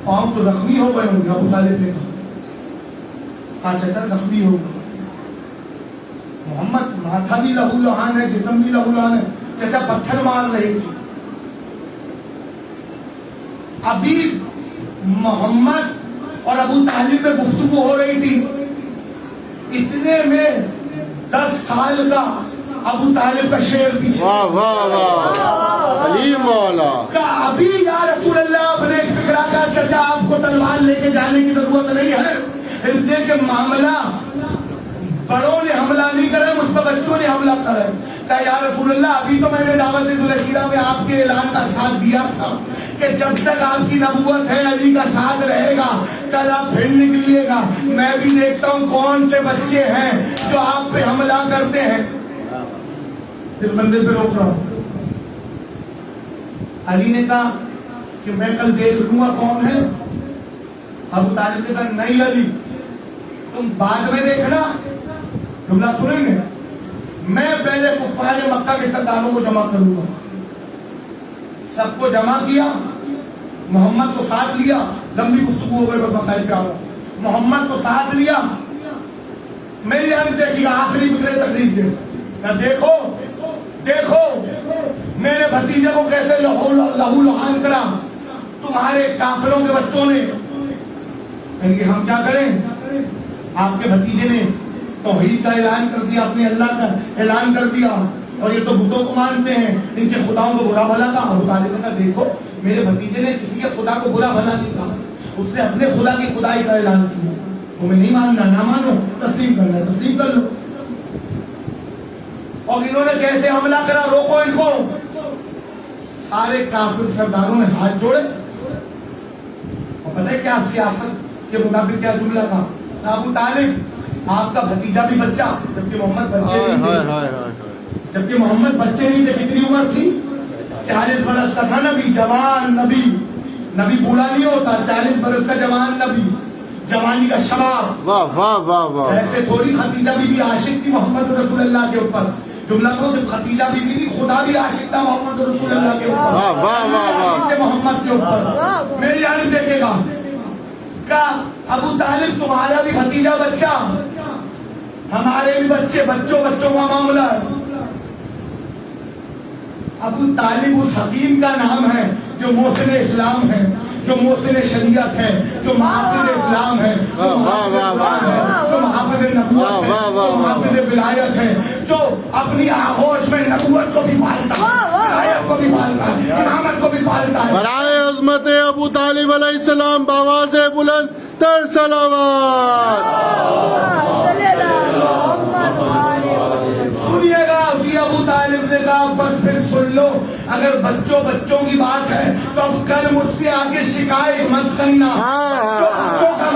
پاؤں تو زخمی ہو گئے ہوں گے. ابو طالب نے کہا ہاں چچا زخمی ہو گئے. محمد ماتھا بھی لہو لہان ہے، جسم بھی لہو لہان ہے. چچا پتھر مار رہے تھے. ابھی محمد اور ابو طالب میں گفتگو ہو رہی تھی، اتنے میں 10 سال کا ابو طالب کا شیر پیچھے. واہ واہ واہ علیم مولا. ابھی یا رسول اللہ اپنے ایک فکرہ کا چچا آپ کو تلوار لے کے جانے کی ضرورت نہیں ہے، اس لیے کہ معاملہ بڑوں نے حملہ نہیں کرے، مجھ پر بچوں نے حملہ کرے. کہا یا رسول اللہ ابھی تو میں نے دعوت ذوالعشیرہ میں آپ کے اعلان کا ساتھ دیا تھا کہ جب تک آپ کی نبوت ہے علی کا ساتھ رہے گا، کل آپ پھر نکلیے گا. میں بھی دیکھتا ہوں کون سے بچے ہیں جو آپ پہ حملہ کرتے ہیں. اس مندر پہ روک رہا ہوں. علی نے کہا کہ میں کل دیکھ لوں گا کون ہے. ابو طالب نے کہا نہیں علی، تم بعد میں دیکھنا. جملہ سنیں گے، میں پہلے کفار مکہ کے سرداروں کو جمع کروں گا. سب کو جمع کیا، محمد کو ساتھ لیا. لمبی گفتگو ہو گئی، بس مسائل پہ آ رہا. محمد کو ساتھ لیا. میری انت کی آخری فکر تقریب دے. دیکھو دیکھو میرے بھتیجے کو کیسے لہو لہان کرا تمہارے کافروں کے بچوں نے. کہیں گے ہم کیا کریں؟ آپ کے بھتیجے نے توحید کا اعلان کر دیا، اپنے اللہ کا اعلان کر دیا، اور یہ تو بتوں کو مانتے ہیں، ان کے خداؤں کو برا بھلا کہا. ابو طالب نے کہا دیکھو میرے بھتیجے نے کسی کے خدا کو برا بھلا نہیں کہا، اس نے اپنے خدا کی خدائی کا اعلان کیا. تمہیں نہیں ماننا نہ مانو, تسلیم کرنا تسلیم کر لو. اور انہوں نے کیسے حملہ کرا, روکو ان کو. سارے کافر سرداروں نے ہاتھ جوڑے اور پتہ ہے کیا سیاست کے مطابق کیا جملہ تھا, ابو طالب آپ کا بھتیجا بھی بچہ, جبکہ محمد بچے نہیں تھے, جبکہ محمد بچے نہیں تھے. کتنی عمر تھی؟ 40 برس کا تھا نبی, جوان نبی. نبی بوڑھا نہیں ہوتا, 40 برس کا جوان نبی, جوانی کا شباب. واہ واہ واہ واہ. ایسے تھوڑی خدیجہ بی بی عاشق تھی محمد رسول اللہ کے اوپر. جملہ تو صرف خدیجہ بی بی نہیں, خدا بھی عاشق تھا محمد رسول اللہ کے اوپر. واہ واہ واہ واہ. عاشق تھے محمد کے اوپر. میری جانب دیکھے گا کہا ابو طالب تمہارا بھی بھتیجا بچہ, ہمارے بھی بچے, بچوں بچوں کا معاملہ ہے. ابو طالب اس حکیم کا نام ہے جو محسن اسلام ہے, جو محسن شریعت ہے, جو محافظ اسلام ہے, جو محافظ قرآن ہے, جو محافظ نبوت ہے, جو محافظ ولایت ہے, جو اپنی آغوش میں نبوت کو بھی پالتا ہے, ولایت کو بھی پالتا ہے, امامت کو بھی پالتا ہے. برائے عظمت ابو طالب علیہ السلام بآواز بلند تر صلوات. سنیے گا ابو طالب نے کہا بس پھر سن لو, اگر بچوں بچوں کی بات ہے تو اب کل مجھ سے آگے شکایت مت کرنا. بچوں کا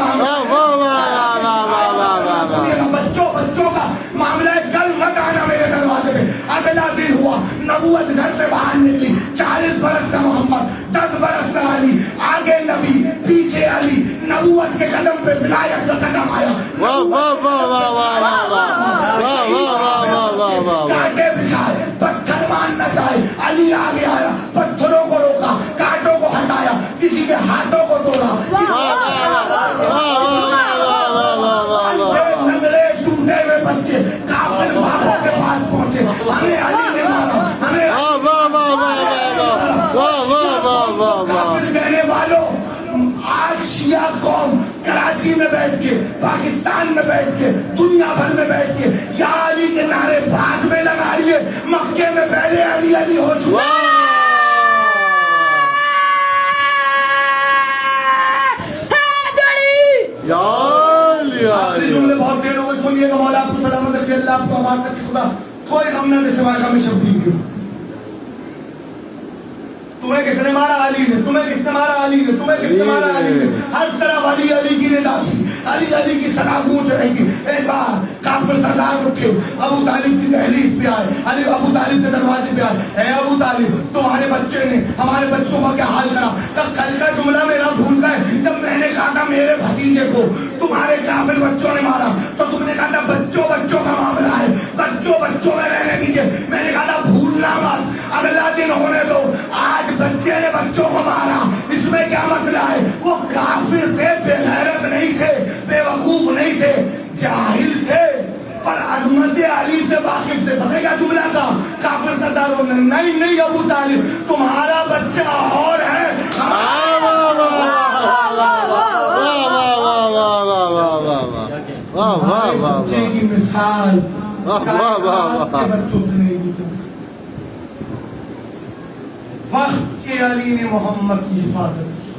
بچوں کا معاملہ ہے, کل مت آنا میرے دروازے پہ. اگلا دن ہوا, نبوت گھر سے باہر نکلی, 40 برس کا محمد, 10 برس کا علی, آگے نبی پیچھے علی, نبوت کے قدم پہ ولایت کا قدم آیا. کانٹے بچھائے, پتھر مارنا چاہے, علی آگے آیا, پتھروں کو روکا, کانٹوں کو ہٹایا, کسی کے ہاتھوں کو توڑا, نگلے ٹوٹے ہوئے بچے کافر باپوں کے پاس پہنچے, ہمیں علی نے مارا, ہمیں کافر کہنے والوں. آج شیعہ قوم کراچی میں بیٹھ کے, پاکستان میں بیٹھ کے, دنیا بھر میں بیٹھ کے یا علی کے نعرے بھاگ میں لگا رہی ہے. مکے میں پہلے علی علی ہو چکا. جملے بہت دیر ہو گئی, سنیے گا. مولا آپ کو سلامت رکھے, اللہ آپ کو آباد رکھے, خدا کوئی غم نہ دے سوائے غم شبدی کی. تمہیں کس نے مارا؟ علی نے. تمہیں کس نے مارا؟ علی نے. تمہیں کس نے مارا؟ علی نے. ہر طرف علی علی کی ندا تھی, علی علی کی صدا گونج رہی تھی. ایک بار کافر سردار اٹھے, ابو طالب کی دہلیز پہ آئے, علی ابو طالب کے دروازے پہ آئے. اے ابو طالب, تمہارے بچے نے ہمارے بچوں کا کیا حال کرا. تب کل کا جملہ میرا بھول گئے جب میں نے کہا تھا میرے بھتیجے کو تمہارے کافر بچوں نے مارا, تو تم نے کہا تھا بچوں بچوں کا معاملہ ہے, بچوں بچوں میں رہنے دیجیے. میں نے کہا تھا بھولنا مت, اگلا دن ہونے دو. آج بچے نے بچوں کو مارا, اس میں کیا مسئلہ ہے؟ وہ کافر تھے, بے غیرت نہیں تھے, بے وقوف نہیں تھے, جاہل تھے, پر عظمت علی سے واقف تھے. پتہ کیا جملہ تھا کافر سرداروں نے؟ نہیں نہیں ابو طالب, تمہارا بچہ اور ہے. بچے کی مثال بچوں سے نہیں ہوتی. وقت کے علی نے محمد کی حفاظت کی,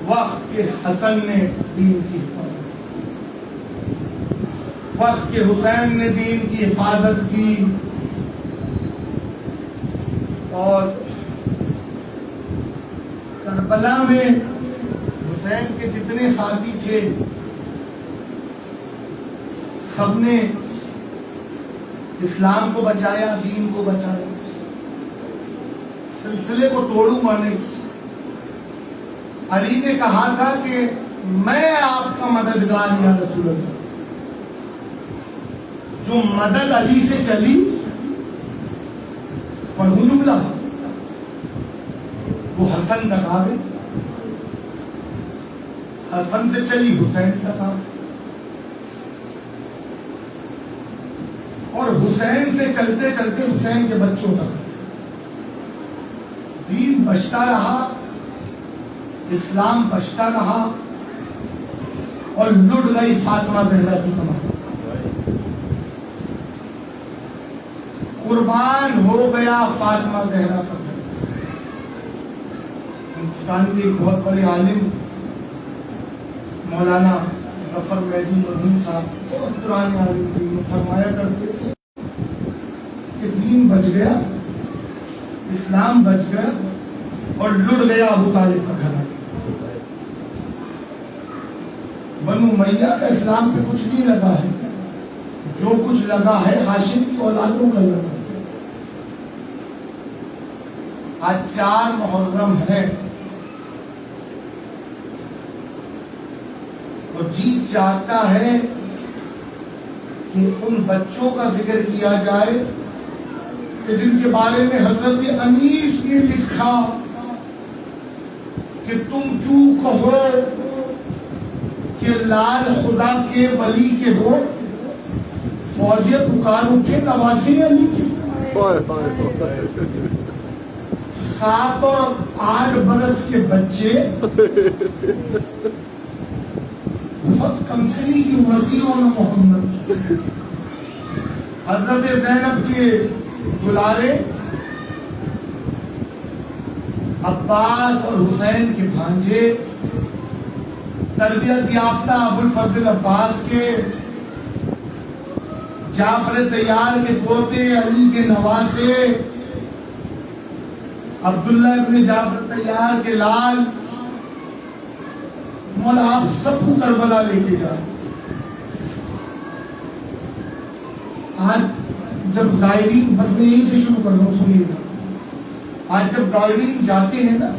وقت کے حسن نے دین کی حفاظت کی, وقت کے حسین نے دین کی حفاظت کی. اور کربلا میں حسین کے جتنے ساتھی تھے سب نے اسلام کو بچایا, دین کو بچایا. سلسلے کو توڑوں گا نہیں. علی نے کہا تھا کہ میں آپ کا مددگار یا رسول اللہ. جو مدد علی سے چلی, پڑھوں جملہ, وہ حسن تک آ گئی. حسن سے چلی حسین تک آ گئی, اور حسین سے چلتے چلتے حسین کے بچوں تک. دین بچتا رہا, اسلام بچتا رہا, اور لٹ گئی فاطمہ زہرا کی تمام. قربان ہو گیا فاطمہ زہرا کا. ہندوستان کے ایک بہت بڑے عالم مولانا غفر مہدی مرحوم صاحب بہت پرانے عالم دین فرمایا کرتے تھے کہ دین بچ گیا، اسلام بچ گیا اور لٹ گیا ابو طالب کا گھر۔ بنو امیہ کا اسلام پہ کچھ نہیں لگا ہے، جو کچھ لگا ہے ہاشم کی اولادوں کا لگا۔ آج 4 محرم ہے اور جی چاہتا ہے کہ ان بچوں کا ذکر کیا جائے کہ جن کے بارے میں حضرت انیس نے لکھا کہ تم کیوں کہو کہ لال خدا کے ولی کے ہو، فوجیں پکار اٹھے نوازے علی کے۔ 7 اور 8 برس کے بچے بہت کم سنی کی عمر تھی محمد کی۔ حضرت زینب کے دلارے عباس اور حسین کے بھانجے، تربیت یافتہ ابو الفضل عباس کے، جعفر طیار کے پوتے، علی کے نواسے، عبداللہ ابن جعفر طیار کے لال، مولا آپ سب کو کربلا لے کے جائیں۔ آج جب زائرین، بس میں یہیں سے شروع کر رہا ہوں، سنیے گا۔ آج جب زائرین جاتے ہیں نا،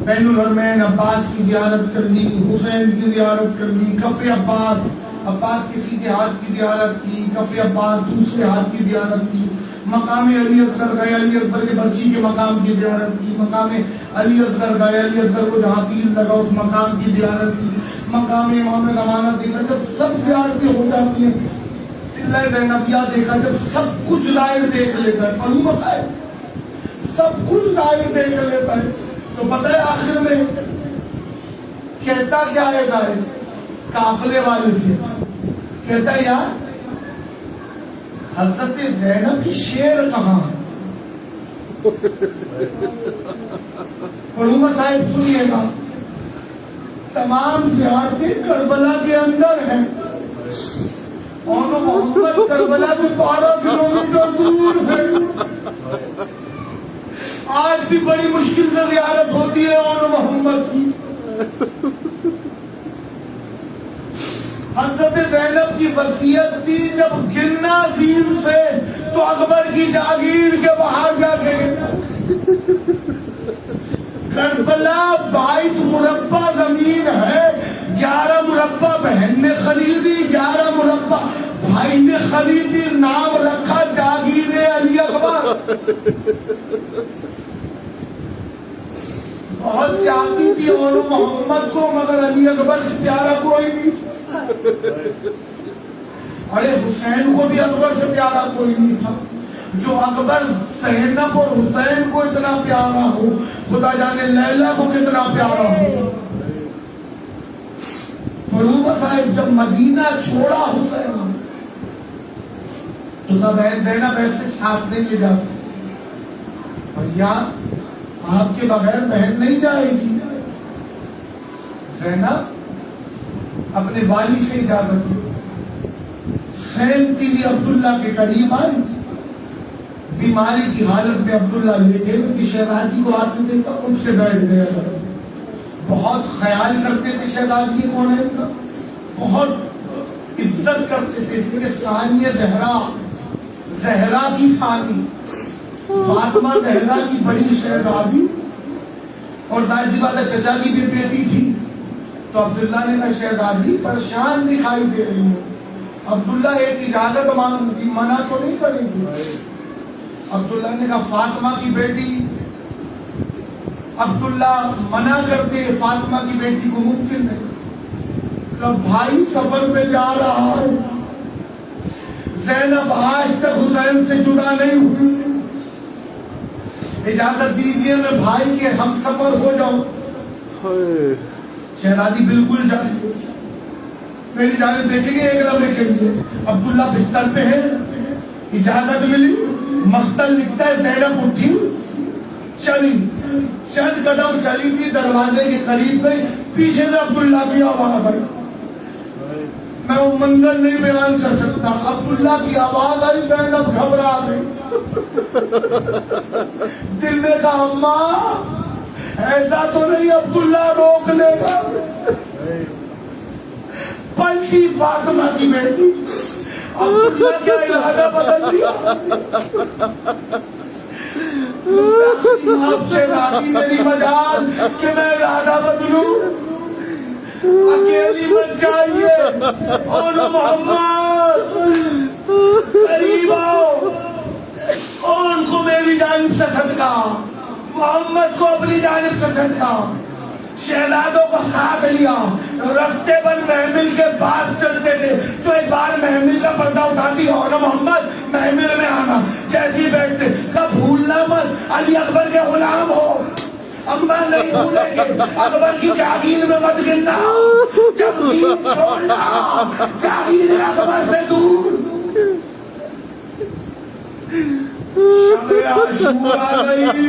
بین الحرمین عباس کی زیارت کر لی، حسین کی زیارت کر لی، کف عباس، عباس کے سیدھے ہاتھ کی زیارت کی، کف عباس دوسرے ہاتھ کی زیارت کی، مقام علی اصغر گئے، علی اکبر کے برچی کے مقام کی زیارت کی، مقام علی اصغر گئے، علی اصغر کو جہاں تیر لگا اس مقام کی زیارت کی، مقام امام زمانہ دیکھا۔ جب سب زیارتیں ہو جاتی ہیں، قلعہ زینبیہ دیکھا، جب سب کچھ ظاہر دیکھ لیتا ہے، معلوم ہے سب کچھ ظاہر دیکھ لیتا ہے، تو پتہ ہے آخر میں کہتا کیا ہے ظاہر قافلے والے سے؟ کہتا ہے یار حضرت زینب کی شعر کہاں ہے؟ علومہ صاحب سنیے گا، تمام زیارتیں کربلا کے اندر ہیں، اور محمد کربلا سے 12 کلومیٹر دور ہے۔ آج بھی بڑی مشکل سے زیارت ہوتی ہے اور محمد کی۔ حضرت زینب کی وصیت تھی جب گرنا زین سے تو اکبر کی جاگیر کے باہر جا کے گرنا۔ کربلا 22 مربع زمین ہے، 11 مربع بہن نے خریدی، 11 مربع بھائی نے خریدی، نام رکھا جاگیر علی اکبر۔ بہت چاہتی تھی اور محمد کو، مگر علی اکبر سے پیارا کوئی نہیں۔ ارے حسین کو بھی اکبر سے پیارا کوئی نہیں تھا۔ جو اکبر زینب اور حسین کو اتنا پیارا ہو، خدا جانے لیلا کو کتنا پیارا ہو۔ علومہ صاحب جب مدینہ چھوڑا حسین تو تب زینب ایسے ساتھ نہیں لے جا سکتی، بھیا آپ کے بغیر بہن نہیں جائے گی۔ زینب اپنے والی سے اجازت دی، سینتی بھی عبداللہ کے قریب آئی، بیماری کی حالت میں عبداللہ لیٹے ہوئے کہ شہزادی کو آتے دیکھا ان سے بیٹھ گیا۔ بہت خیال کرتے تھے شہزادی کون ہے ان کا، بہت عزت کرتے تھے، اس لیے ثانیہ زہرا، زہرا کی ثانی، فاطمہ زہرا کی بڑی شہزادی، اور ظاہر سی بات ہے چچا کی بھی بیٹی تھی۔ تو عبداللہ نے کہا شہزادی پریشان دکھائی دے رہی ہوں، عبداللہ ایک اجازت مانگوں گی، منع تو نہیں کریں گی؟ عبداللہ نے کہا فاطمہ کی بیٹی، عبداللہ منع کر دے فاطمہ کی بیٹی کو ممکن نہیں۔ کہ بھائی سفر پہ جا رہا ہے، زینب آج تک حسین سے جدا نہیں ہوئی، اجازت دیجیے میں بھائی کے ہم سفر ہو جاؤں۔ شہزادی بالکل جائے، میری جانب دیکھیں گے ایک لمحے کے لیے۔ عبداللہ بستر پہ ہے، اجازت ملی، مقتل لکھتا ہے، زینب اٹھی چلی، چند قدم چلی تھی، دروازے کے قریب گئی، پیچھے سے عبداللہ کی آواز آئی. میں وہ منظر نہیں بیان کر سکتا. عبداللہ کی آواز آئی, زینب گھبرا گئی. دل میں کہا اماں ایسا تو نہیں عبداللہ روک لے گا. پلٹی فاطمہ کی بیٹی, عبداللہ کیا ارادہ بدل دیا. آپ سے راضی میری مجال کہ میں ارادہ بدلوں. اکیلی مت جائیے اور محمد قریب آؤ. کون کو میری جانب سے صدقہ, محمد کو اپنی جانب سے صدقہ. شہزادوں کو ساتھ لیا. رستے پر محمل کے پاس چلتے تھے تو ایک بار محمل کا پردہ اٹھاتی اور محمد محمل میں آنا. جیسی بیٹھتے کب بھولنا مت علی اکبر کے غلام ہو. اماں نہیں بھولیں گے. اکبر کی جاگیر میں مت گرنا. جب دین چھوڑنا جاگیر اکبر سے دور. شب عاشورا آ گئی,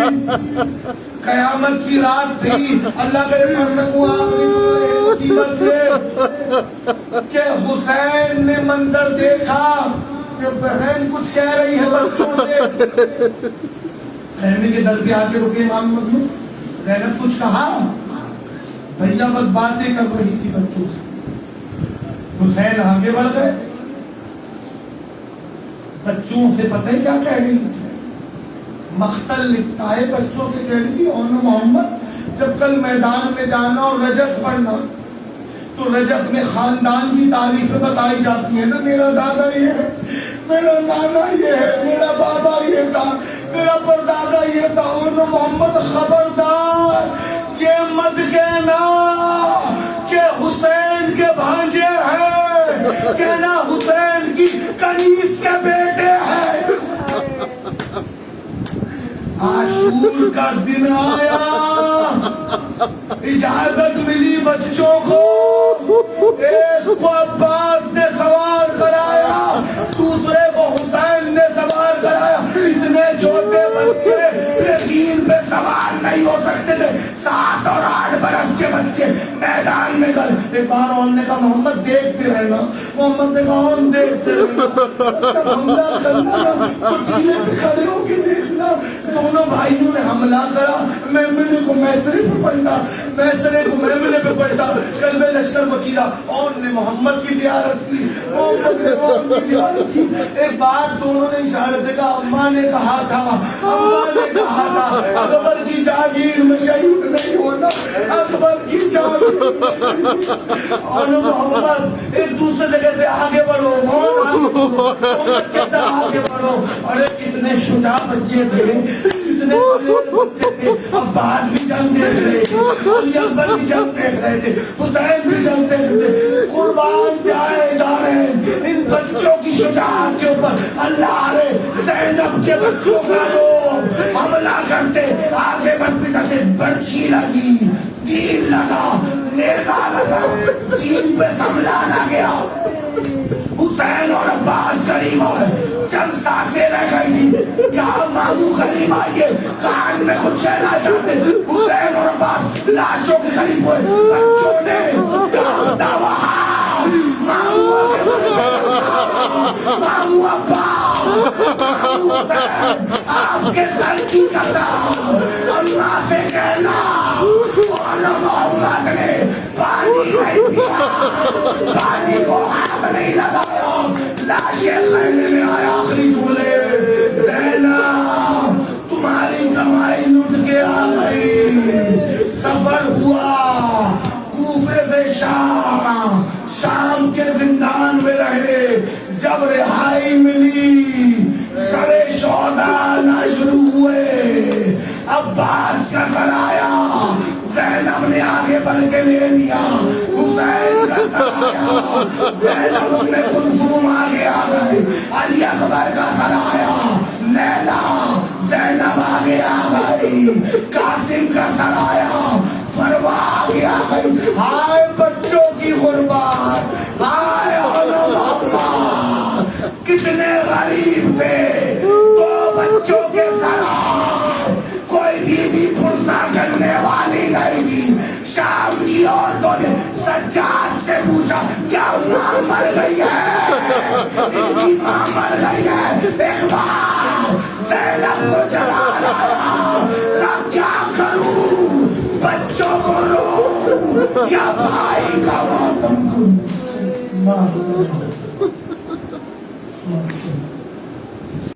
قیامت کی رات تھی. اللہ کرے پڑھ سکوں آخری سورہ مصیبت سے کہ حسین نے منظر دیکھا کہ بہن کچھ کہہ رہی ہے بچوں سے. خیمے کے در پہ آ کے رکے امام مظلوم. زینب کچھ کہا, بھیا بس باتیں کر رہی تھی بچوں سے. حسین آگے بڑھ گئے. بچوں سے پتہ ہے کیا کہہ رہی تھی. مختل لکھتا ہے بچوں سے کہہ رہی تھی اور محمد جب کل میدان میں جانا اور رجت پڑھنا تو رجت میں خاندان کی تعریفیں بتائی جاتی ہیں نا. میرا دادا یہ ہے, میرا نانا یہ ہے, میرا بابا یہ تھا, میرا پردادا یہ تھا. اور محمد خبردار یہ مت کہنا کہ حسین کے بھانجے ہیں, کہنا حسین کی کنیز کے بیٹے ہیں. عاشور کا دن آیا, اجازت ملی بچوں کو. ایک کو عباس نے سوار کرایا, دوسرے کو حسین نے سوار کرایا. اتنے چھوٹے بچے یقین پہ سوار نہیں ہو سکتے تھے. 7 اور 8 برس کے بچے میدان میں گئے. ایک بار انہوں نے کہا محمد دیکھتے رہنا. محمد نے کہا ہم دیکھتے رہنا, جب حملہ کرنا تو ٹیلے پہ کھڑے ہو کے دیکھنا. دونوں بھائیوں نے حملہ کرا. میمنے کو میسرے پہ پلٹا, میسرے کو میمنے پہ پلٹا. قلب لشکر کو چیرا. اور نے محمد کی زیارت کی, محمد نے محمد کی زیارت کی. ایک بات دونوں نے اشارے سے کہا اماں نے کہا تھا, اماں نے کہا تھا اکبر کی جاگیر میں شہید نہیں ہونا, اکبر کی جاگیر. اور محمد ایک دوسرے سے کہتے آگے بڑھو, محمد کہتا آگے بڑھو. ارے کتنے شجاع بچے تھے, کتنے بچے تھے. عباس بھی جنگ دیکھ رہے تھے, علی اکبر بھی جنگ دیکھ رہے تھے, حسین بھی جنگ دیکھ رہے تھے. قربان جائے جا رہے ہیں ان بچوں کی شجاعت کے اوپر. اللہ رے زینب کے بچوں کا لوگ حملہ کرتے, آگے بڑھتے کرتے. برچھی لگی, تیر لگا, نیزہ لگا, تین پہ سنبھالا گیا. حسین اور عباس قریب آئے, چند سانسیں رہ گئی تھی. کیا ماموں قریب آئیے, کان میں کچھ کہنا چاہتے. حسین اور عباس لاشوں کے قریب ہوئے. بچوں نے ماموں عباس, آپ کے سر کی قسم اللہ سے کہنا اور محمد نے پانی نہیں پیا, پانی کو ہاتھ نہیں لگایا. لاشیں خیمے میں آیا. آخری جملے زینب تمہاری کمائی لٹ کے آ گئی. سفر ہوا کوفے سے شام, شام کے زندان میں رہے. جب رہائی ملی سرے شودا نہ شروع ہوئے. عباس کا سر آیا, زینب نے آگے بڑھ کے لے لیا. حسین کا سر آیا, زینب نے کلثوم آگے آ گئے. علی اکبر کا سر آیا, لیلا زینب آگے آ گئی. قاسم کا سر آیا, فروا آگے آ گئی. ہائے بچوں کی غربت, ہائے کتنے غریب تھے, 2 بچوں کے سر. کوئی بیوی پرسا کرنے والی نہیں تھی. شام کی عورتوں نے سجاد سے پوچھا کیا ماں مر گئی ہے؟ ان کی ماں مر گئی ہے، اقبال زینب کو جلا رہا، کیا کروں؟ بچوں کو رو یا بھائی کا ماتم کروں؟